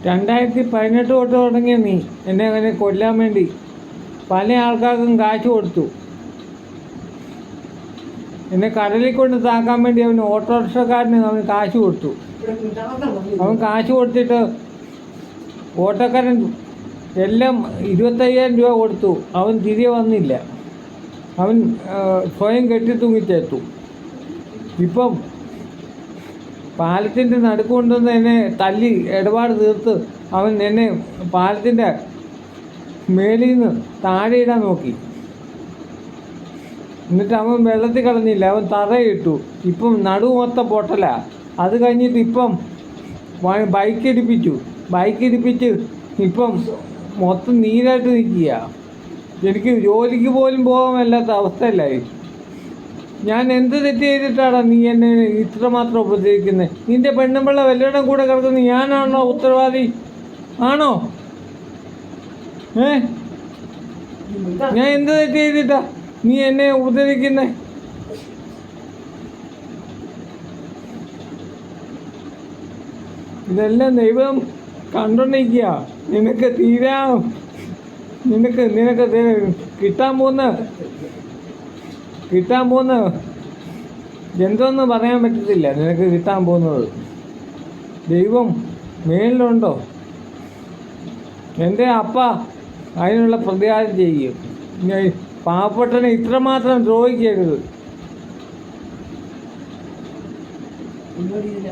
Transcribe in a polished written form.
2018 തൊട്ട് തുടങ്ങിയ നീ എന്നെ അങ്ങനെ കൊല്ലാൻ വേണ്ടി പല ആൾക്കാർക്കും കാശ് കൊടുത്തു. എന്നെ കടലിൽ കൊണ്ട് താക്കാൻ വേണ്ടി അവന് ഓട്ടോറിക്ഷക്കാരന് അവന് കാശ് കൊടുത്തു. അവൻ കാശ് കൊടുത്തിട്ട് ഓട്ടോക്കാരൻ എല്ലാം 25,000 രൂപ കൊടുത്തു. അവൻ തിരികെ വന്നില്ല. അവൻ സ്വയം കെട്ടി തൂങ്ങിച്ചേർത്തു. ഇപ്പം പാലത്തിൻ്റെ നടുക്ക് കൊണ്ടുവന്ന് എന്നെ തല്ലി ഇടപാട് തീർത്ത് അവൻ എന്നെ പാലത്തിൻ്റെ മേലിൽ നിന്ന് താഴെ ഇടാൻ നോക്കി. എന്നിട്ട് അവൻ വെള്ളത്തിൽ കളഞ്ഞില്ല, അവൻ തറയിട്ടു. ഇപ്പം നടുവ് മൊത്തം പൊട്ടല. അത് കഴിഞ്ഞിട്ട് ഇപ്പം ബൈക്ക് ഇടിപ്പിച്ച് ഇപ്പം മൊത്തം നീരായിട്ട് നിൽക്കുക. എനിക്ക് ജോലിക്ക് പോലും പോകാൻ മേലാത്ത അവസ്ഥയല്ലായി. ഞാൻ എന്ത് തെറ്റ് ചെയ്തിട്ടാണ് നീ എന്നെ ഇത്രമാത്രം ഉപദ്രവിക്കുന്നത്? നിന്റെ പെണ്ണുമ്പിള്ള വല്ലയിടം കൂടെ കിടക്കുന്നത് ഞാനാണോ ഉത്തരവാദി? ആണോ? ഞാൻ എന്ത് തെറ്റ് ചെയ്തിട്ടാ നീ എന്നെ ഉപദ്രവിക്കുന്നത്? ഇതെല്ലാം ദൈവം കണ്ടോണ്ടിരിക്കുക. നിനക്ക് കിട്ടാൻ പോകുന്ന എന്തൊന്ന് പറയാൻ പറ്റത്തില്ല. നിനക്ക് കിട്ടാൻ പോകുന്നത് ദൈവം മേലിലുണ്ടോ? എൻ്റെ അപ്പ അതിനുള്ള പ്രതികാരം ചെയ്യും. പാവപ്പെട്ടനെ ഇത്രമാത്രം ദ്രോഹിക്കരുത്.